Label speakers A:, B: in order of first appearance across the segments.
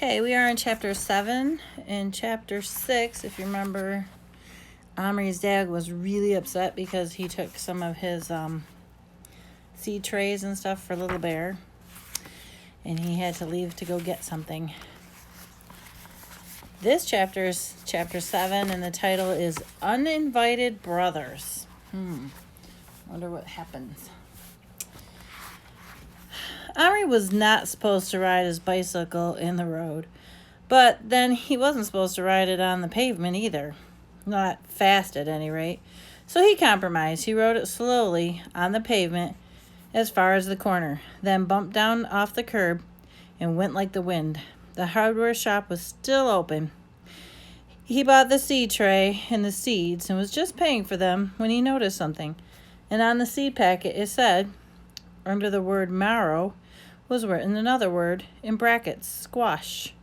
A: Okay, we are in chapter 7. In chapter 6, if you remember, Omri's dad was really upset because he took some of his seed trays and stuff for Little Bear, and he had to leave to go get something. This chapter is chapter 7, and the title is Uninvited Brothers. Wonder what happens. Omri was not supposed to ride his bicycle in the road, but then he wasn't supposed to ride it on the pavement either. Not fast at any rate. So he compromised. He rode it slowly on the pavement as far as the corner, then bumped down off the curb and went like the wind. The hardware shop was still open. He bought the seed tray and the seeds and was just paying for them when he noticed something. And on the seed packet it said, under the word marrow, was written another word in brackets, squash.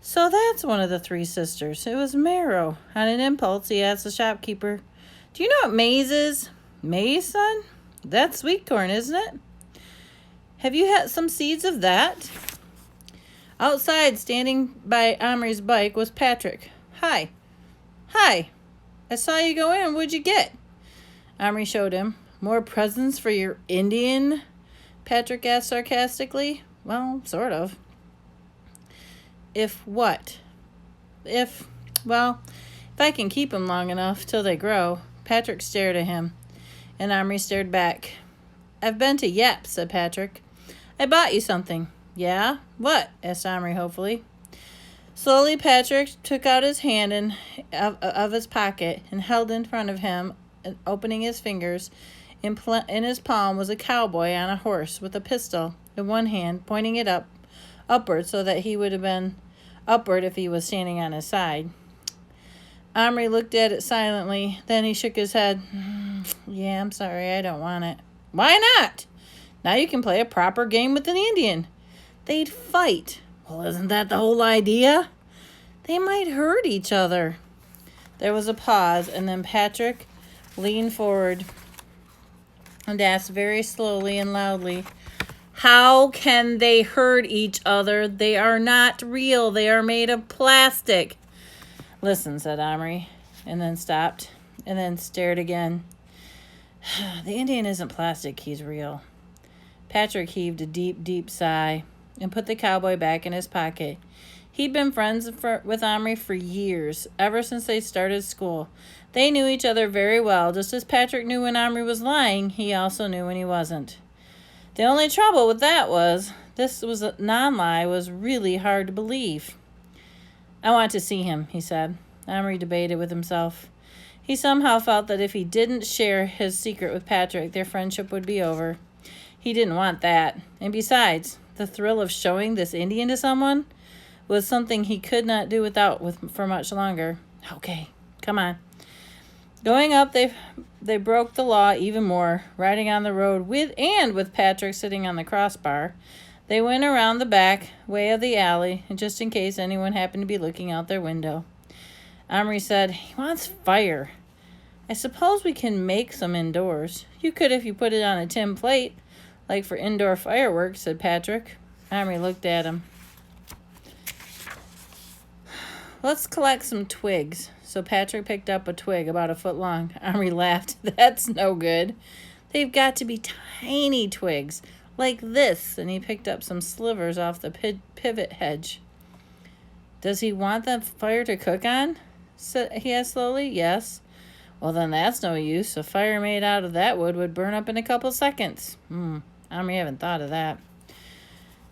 A: So that's one of the three sisters. It was marrow. On an impulse, he asked the shopkeeper, "Do you know what maize is?" "Maize, son? That's sweet corn, isn't it?" "Have you had some seeds of that?" Outside, standing by Omri's bike, was Patrick. Hi. I saw you go in. What'd you get?" Omri showed him. "More presents for your Indian?" Patrick asked sarcastically. "Well, sort of." "If what?" If I can keep them long enough till they grow." Patrick stared at him, and Omri stared back. "I've been to Yap," said Patrick. "I bought you something." "Yeah? What?" asked Omri hopefully. Slowly, Patrick took out his hand of his pocket and held in front of him, opening his fingers. In his palm was a cowboy on a horse with a pistol in one hand, pointing it upward so that he would have been upward if he was standing on his side. Omri looked at it silently. Then he shook his head. "Yeah, I'm sorry, I don't want it." "Why not? Now you can play a proper game with an Indian." "They'd fight." "Well, isn't that the whole idea?" "They might hurt each other." There was a pause, and then Patrick leaned forward and asked very slowly and loudly, "How can they hurt each other? They are not real. They are made of plastic." "Listen," said Omri, and then stopped, and then stared again. "The Indian isn't plastic. He's real." Patrick heaved a deep, deep sigh and put the cowboy back in his pocket. He'd been friends with Omri for years, ever since they started school. They knew each other very well. Just as Patrick knew when Omri was lying, he also knew when he wasn't. The only trouble with that was, this was a non-lie was really hard to believe. "I want to see him," he said. Omri debated with himself. He somehow felt that if he didn't share his secret with Patrick, their friendship would be over. He didn't want that. And besides, the thrill of showing this Indian to someone was something he could not do without for much longer. "Okay, come on." Going up, they broke the law even more, riding on the road with Patrick sitting on the crossbar. They went around the back way of the alley, just in case anyone happened to be looking out their window. Omri said, "He wants fire. I suppose we can make some indoors." "You could if you put it on a tin plate, like for indoor fireworks," said Patrick. Omri looked at him. "Let's collect some twigs." So Patrick picked up a twig about a foot long. Omri laughed. "That's no good. They've got to be tiny twigs, like this." And he picked up some slivers off the pivot hedge. "Does he want the fire to cook on?" he asked slowly. "Yes." "Well, then that's no use. A fire made out of that wood would burn up in a couple seconds." Omri haven't thought of that.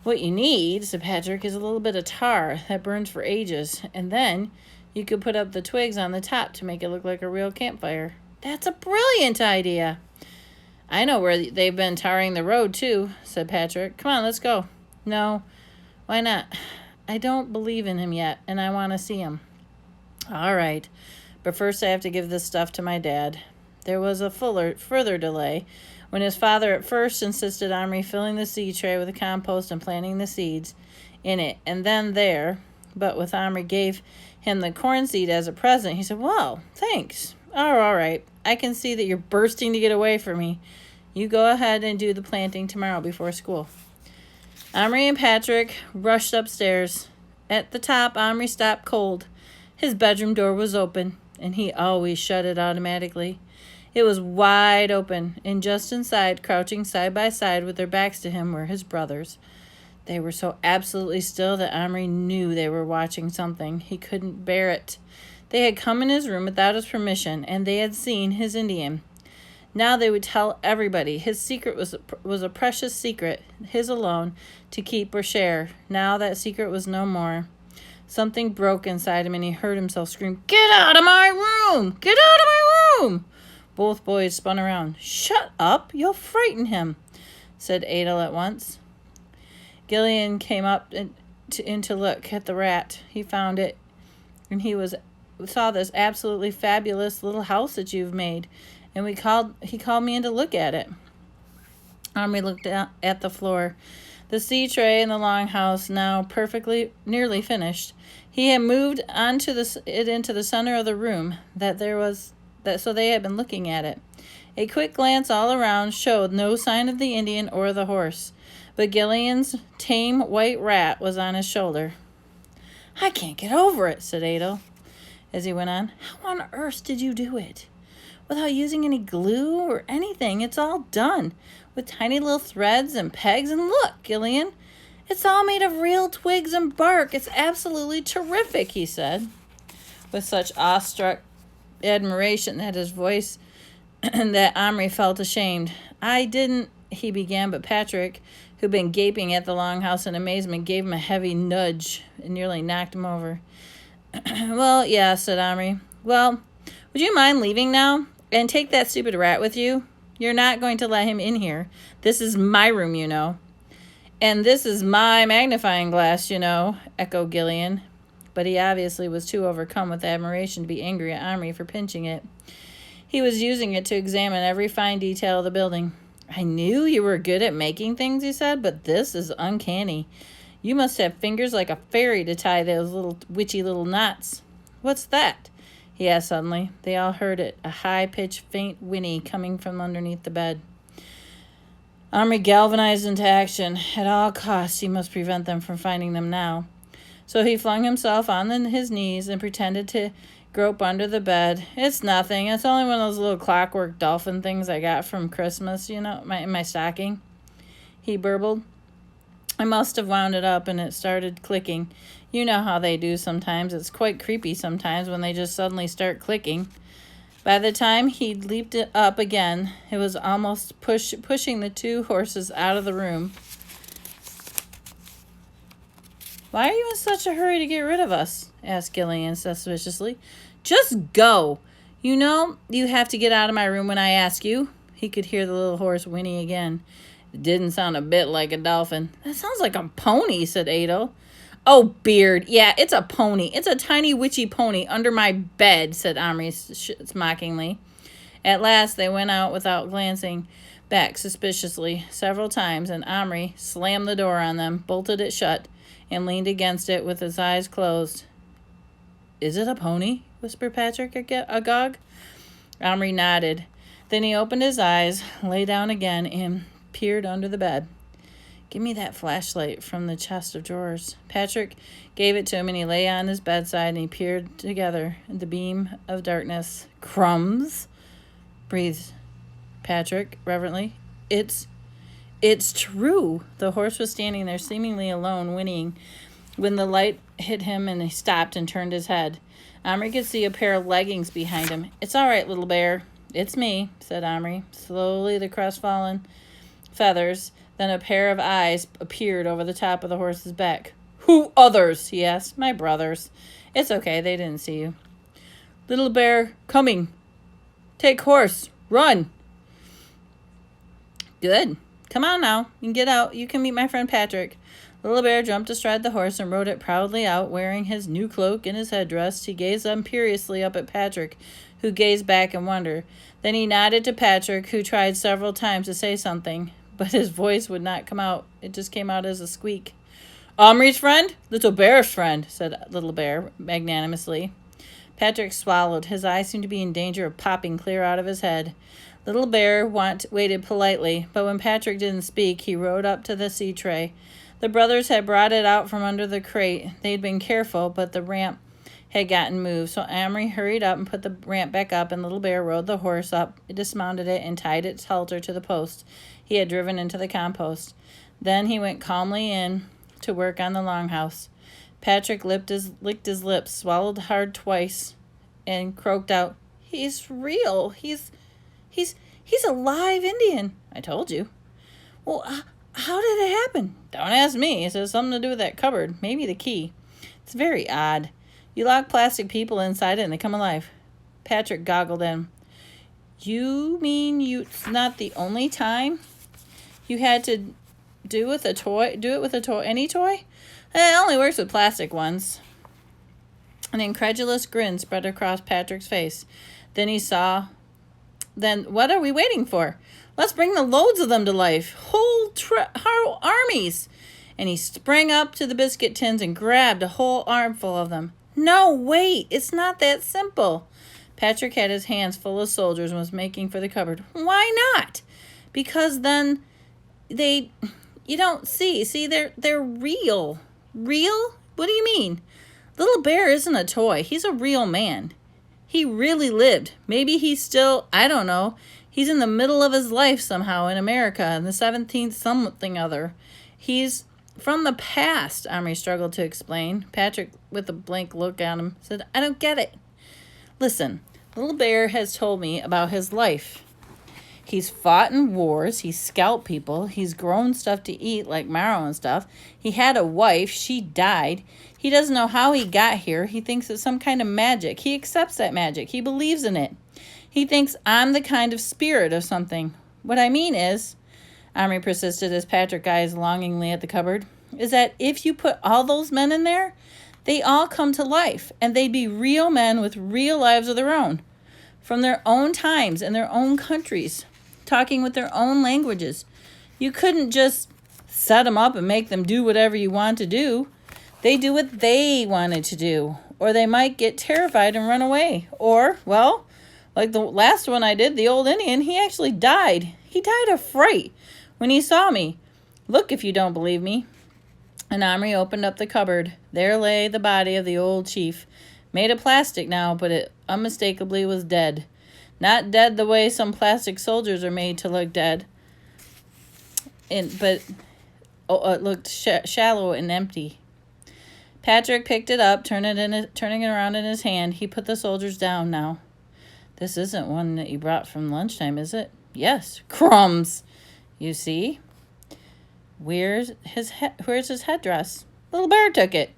A: "What you need," said Patrick, "is a little bit of tar that burns for ages, and then you could put up the twigs on the top to make it look like a real campfire." "That's a brilliant idea." "I know where they've been tarring the road, too," said Patrick. "Come on, let's go." "No." "Why not?" "I don't believe in him yet, and I want to see him." "All right, but first I have to give this stuff to my dad." There was a further delay when his father at first insisted on refilling the seed tray with the compost and planting the seeds in it, and then but with Omri gave him the corn seed as a present, he said, "Well, thanks. Oh, all right. I can see that you're bursting to get away from me. You go ahead and do the planting tomorrow before school." Omri and Patrick rushed upstairs. At the top, Omri stopped cold. His bedroom door was open, and he always shut it automatically. It was wide open, and just inside, crouching side by side with their backs to him, were his brothers. They were so absolutely still that Omri knew they were watching something. He couldn't bear it. They had come in his room without his permission, and they had seen his Indian. Now they would tell everybody. His secret was a precious secret, his alone, to keep or share. Now that secret was no more. Something broke inside him, and he heard himself scream, "Get out of my room! Get out of my room!" Both boys spun around. "Shut up! You'll frighten him," said Adel at once. Gillian came up to look at the rat. He found it, and he saw this absolutely fabulous little house that you've made, and he called me in to look at it. Omri looked at the floor. The sea tray in the longhouse, now nearly finished. He had moved into the center of the room, so they had been looking at it. A quick glance all around showed no sign of the Indian or the horse, but Gillian's tame white rat was on his shoulder. "I can't get over it," said Adel, as he went on. "How on earth did you do it? Without using any glue or anything. It's all done with tiny little threads and pegs. And look, Gillian, it's all made of real twigs and bark. It's absolutely terrific," he said, with such awestruck admiration that his voice that Omri felt ashamed. "I didn't," he began, but Patrick, who'd been gaping at the longhouse in amazement, gave him a heavy nudge and nearly knocked him over. "Well, yeah," said Omri. "Well, would you mind leaving now? And take that stupid rat with you? You're not going to let him in here. This is my room, you know." "And this is my magnifying glass, you know," echoed Gillian. But he obviously was too overcome with admiration to be angry at Omri for pinching it. He was using it to examine every fine detail of the building. "I knew you were good at making things," he said, "but this is uncanny. You must have fingers like a fairy to tie those little witchy little knots. What's that?" he asked suddenly. They all heard it, a high-pitched, faint whinny coming from underneath the bed. Omri galvanized into action. At all costs, he must prevent them from finding them now. So he flung himself on his knees and pretended to grope under the bed. "It's nothing. It's only one of those little clockwork dolphin things I got from Christmas, in my stocking," he burbled. "I must have wound it up, and it started clicking. You know how they do sometimes. It's quite creepy sometimes when they just suddenly start clicking." By the time he'd leaped it up again, it was almost pushing the two horses out of the room. "Why are you in such a hurry to get rid of us?" asked Gillian suspiciously. "Just go. You know you have to get out of my room when I ask you." He could hear the little horse whinny again. It didn't sound a bit like a dolphin. "That sounds like a pony," said Adel. "Oh, Beard, yeah, it's a pony. It's a tiny witchy pony under my bed," said Omri mockingly. At last they went out without glancing back suspiciously several times, and Omri slammed the door on them, bolted it shut, and leaned against it with his eyes closed. "Is it a pony?" whispered Patrick agog. Omri nodded. Then he opened his eyes, lay down again, and peered under the bed. "Give me that flashlight from the chest of drawers." Patrick gave it to him, and he lay on his bedside, and he peered together in the beam of darkness. "Crumbs?" breathed Patrick reverently. It's true." The horse was standing there, seemingly alone, whinnying, when the light hit him, and he stopped and turned his head. Omri could see a pair of leggings behind him. "It's all right, little bear." "It's me," said Omri. Slowly the crestfallen feathers, then a pair of eyes appeared over the top of the horse's back. "Who others?" he asked. "My brothers." "It's okay, they didn't see you." "Little bear, coming. Take horse. Run." "Good. Come on now. You can get out. You can meet my friend Patrick." Little Bear jumped astride the horse and rode it proudly out, wearing his new cloak and his headdress. He gazed imperiously up at Patrick, who gazed back in wonder. Then he nodded to Patrick, who tried several times to say something, but his voice would not come out. It just came out as a squeak. "Omri's friend? Little Bear's friend," said Little Bear magnanimously. Patrick swallowed. His eyes seemed to be in danger of popping clear out of his head. Little Bear waited politely, but when Patrick didn't speak, he rode up to the sea tray. The brothers had brought it out from under the crate. They'd been careful, but the ramp had gotten moved, so Amory hurried up and put the ramp back up, and Little Bear rode the horse up, dismounted it, and tied its halter to the post he had driven into the compost. Then he went calmly in to work on the longhouse. Patrick licked his lips, swallowed hard twice, and croaked out, "He's real. He's a live Indian. I told you." "Well, how did it happen?" "Don't ask me. It has something to do with that cupboard. Maybe the key. It's very odd. You lock plastic people inside it and they come alive." Patrick goggled in. "You mean it's not the only time you had to do it with a toy? Any toy?" "It only works with plastic ones." An incredulous grin spread across Patrick's face. Then what are we waiting for? Let's bring the loads of them to life. Whole armies. And he sprang up to the biscuit tins and grabbed a whole armful of them. "No, wait. It's not that simple." Patrick had his hands full of soldiers and was making for the cupboard. "Why not?" "Because then you don't see. See, they're real." "Real? What do you mean?" "Little Bear isn't a toy. He's a real man. He really lived. Maybe he's still, I don't know. He's in the middle of his life somehow in America in the 17th something other. He's from the past," Amory struggled to explain. Patrick, with a blank look at him, said, "I don't get it." "Listen, Little Bear has told me about his life. He's fought in wars. He's scalped people. He's grown stuff to eat like marrow and stuff. He had a wife. She died. He doesn't know how he got here. He thinks it's some kind of magic. He accepts that magic. He believes in it. He thinks I'm the kind of spirit of something. What I mean is," Amory persisted as Patrick eyes longingly at the cupboard, "is that if you put all those men in there, they all come to life, and they'd be real men with real lives of their own, from their own times and their own countries, talking with their own languages. You couldn't just set them up and make them do whatever you want to do. They do what they wanted to do, or they might get terrified and run away. Or, well, like the last one I did, the old Indian, he actually died. He died of fright when he saw me. Look if you don't believe me." And Amory opened up the cupboard. There lay the body of the old chief, made of plastic now, but it unmistakably was dead. Not dead the way some plastic soldiers are made to look dead, but it looked shallow and empty. Patrick picked it up, turning it around in his hand. He put the soldiers down now. "This isn't one that you brought from lunchtime, is it?" "Yes." "Crumbs. You see? Where's his headdress?" "Little Bear took it.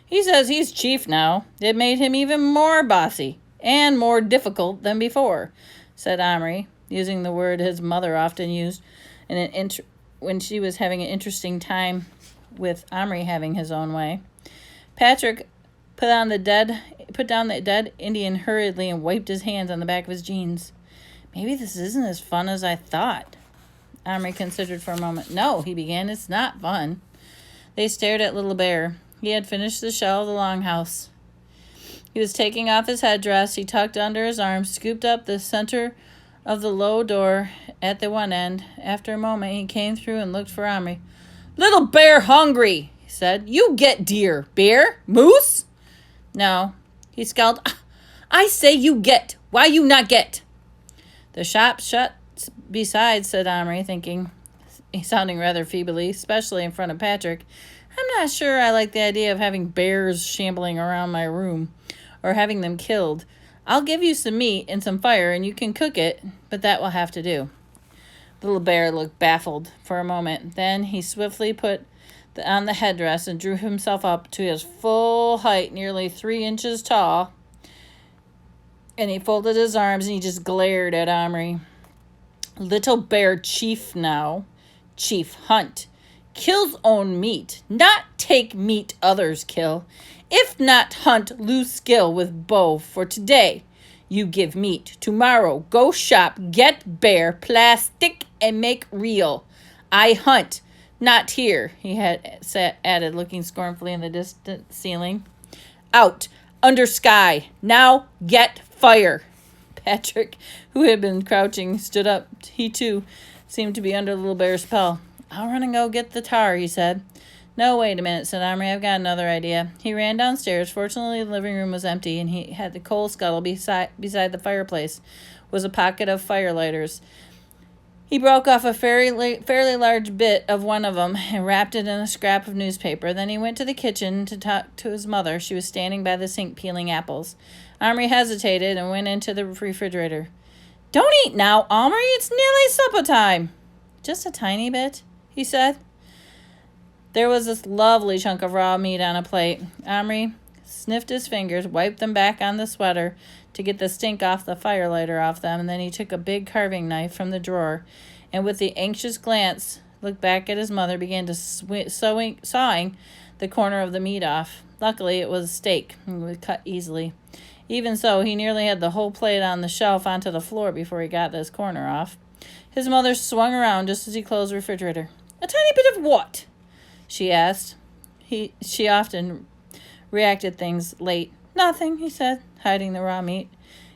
A: He says he's chief now. It made him even more bossy and more difficult than before," said Amory, using the word his mother often used when she was having an interesting time with Amory having his own way. Patrick put down the dead Indian hurriedly and wiped his hands on the back of his jeans. "Maybe this isn't as fun as I thought." Amory considered for a moment. "No," he began, "it's not fun." They stared at Little Bear. He had finished the shell of the longhouse. He was taking off his headdress. He tucked under his arm, scooped up the center of the low door at the one end. After a moment, he came through and looked for Amory. "Little Bear hungry," he said. "You get deer. Bear? Moose?" "No." He scowled. "I say you get. Why you not get?" "The shop's shut besides," said Amory, sounding rather feebly, especially in front of Patrick. "I'm not sure I like the idea of having bears shambling around my room, or having them killed. I'll give you some meat and some fire, and you can cook it, but that will have to do." Little Bear looked baffled for a moment. Then he swiftly put on the headdress and drew himself up to his full height, nearly 3 inches tall. And he folded his arms and he just glared at Amory. "Little Bear chief now. Chief hunt. Kills own meat. Not take meat others kill. If not hunt, lose skill with bow for today. You give meat. Tomorrow, go shop, get bear, plastic, and make real. I hunt. Not here," he had added, looking scornfully in the distant ceiling. "Out. Under sky. Now get fire." Patrick, who had been crouching, stood up. He, too, seemed to be under Little Bear's spell. "I'll run and go get the tar," he said. No, wait a minute, said Omri. I've got another idea. He ran downstairs. Fortunately, the living room was empty, and he had the coal scuttle beside the fireplace was a pocket of firelighters. He broke off a fairly large bit of one of them and wrapped it in a scrap of newspaper. Then he went to the kitchen to talk to his mother. She was standing by the sink peeling apples. Omri hesitated and went into the refrigerator. Don't eat now, Omri. It's nearly supper time. Just a tiny bit, he said. There was this lovely chunk of raw meat on a plate. Omri sniffed his fingers, wiped them back on the sweater to get the stink off the firelighter off them, and then he took a big carving knife from the drawer, and with the anxious glance, looked back at his mother, began to sawing the corner of the meat off. Luckily, it was a steak, and would cut easily. Even so, he nearly had the whole plate on the shelf onto the floor before he got this corner off. His mother swung around just as he closed the refrigerator. A tiny bit of what? She asked. She often reacted things late. Nothing, he said, hiding the raw meat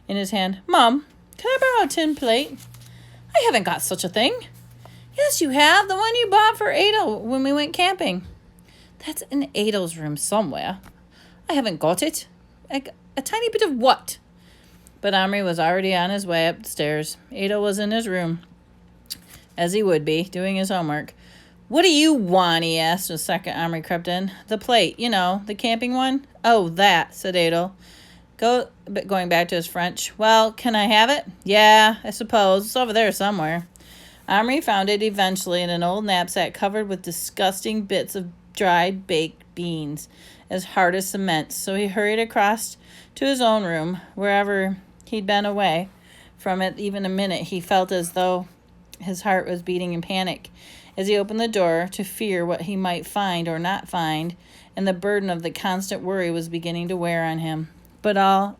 A: in his hand. Mom, can I borrow a tin plate? I haven't got such a thing. Yes, you have. The one you bought for Adel when we went camping. That's in Adel's room somewhere. I haven't got it. A tiny bit of what? But Omri was already on his way upstairs. Adel was in his room, as he would be, doing his homework. What do you want? He asked the second Omri crept in. The plate, the camping one. Oh, that, said Adel, going back to his French. Well, can I have it? Yeah, I suppose. It's over there somewhere. Omri found it eventually in an old knapsack covered with disgusting bits of dried baked beans, as hard as cement. So he hurried across to his own room. Wherever he'd been away from it even a minute, he felt as though his heart was beating in panic as he opened the door to fear what he might find or not find, and the burden of the constant worry was beginning to wear on him. But all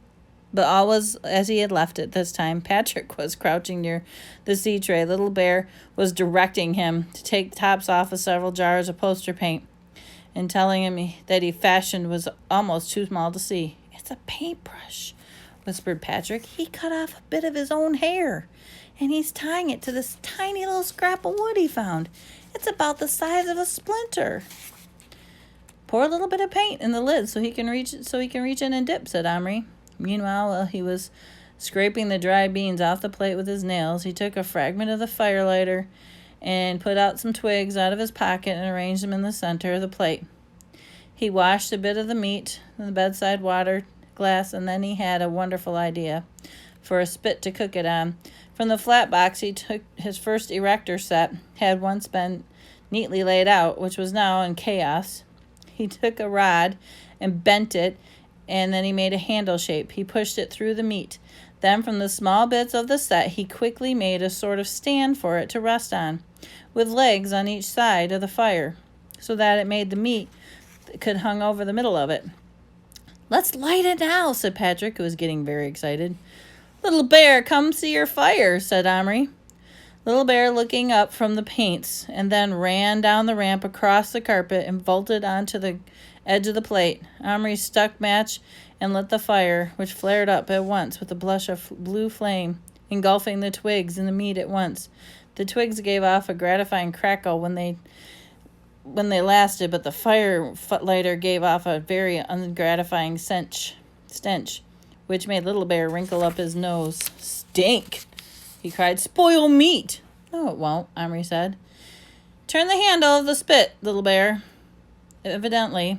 A: was as he had left it this time. Patrick was crouching near the sea tray. Little Bear was directing him to take the tops off of several jars of poster paint and telling him that he fashioned was almost too small to see. It's a paintbrush, whispered Patrick. He cut off a bit of his own hair, and he's tying it to this tiny little scrap of wood he found. It's about the size of a splinter. Pour a little bit of paint in the lid so he can reach in and dip, said Omri. Meanwhile, while he was scraping the dry beans off the plate with his nails, he took a fragment of the firelighter and put out some twigs out of his pocket and arranged them in the center of the plate. He washed a bit of the meat in the bedside water glass, and then he had a wonderful idea for a spit to cook it on. From the flat box he took his first erector set, had once been neatly laid out, which was now in chaos. He took a rod and bent it, and then he made a handle shape. He pushed it through the meat. Then from the small bits of the set, he quickly made a sort of stand for it to rest on, with legs on each side of the fire, so that it made the meat could hung over the middle of it. Let's light it now, said Patrick, who was getting very excited. Little Bear, come see your fire, said Omri. Little Bear looking up from the paints, and then ran down the ramp across the carpet and vaulted onto the edge of the plate. Omri struck match and lit the fire, which flared up at once with a blush of blue flame, engulfing the twigs and the meat at once. The twigs gave off a gratifying crackle when they lasted, but the firelighter gave off a very ungratifying stench, which made Little Bear wrinkle up his nose. Stink, he cried. Spoil meat. No, it won't, Omri said. Turn the handle of the spit, Little Bear. Evidently,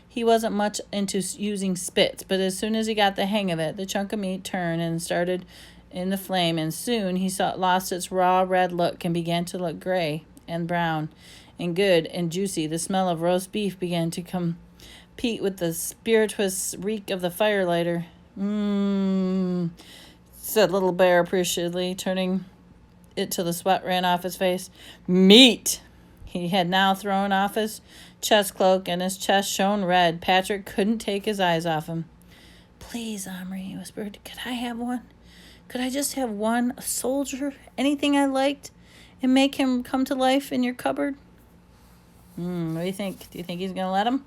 A: he wasn't much into using spits, but as soon as he got the hang of it, the chunk of meat turned and started in the flame, and soon he lost its raw red look and began to look gray and brown and good and juicy. The smell of roast beef began to compete with the spirituous reek of the firelighter. Said Little Bear appreciatively, turning it till the sweat ran off his face. Meat! He had now thrown off his chest cloak, and his chest shone red. Patrick couldn't take his eyes off him. Please, Omri, he whispered, could I have one? Could I just have one? A soldier? Anything I liked? And make him come to life in your cupboard? What do you think? Do you think he's going to let him?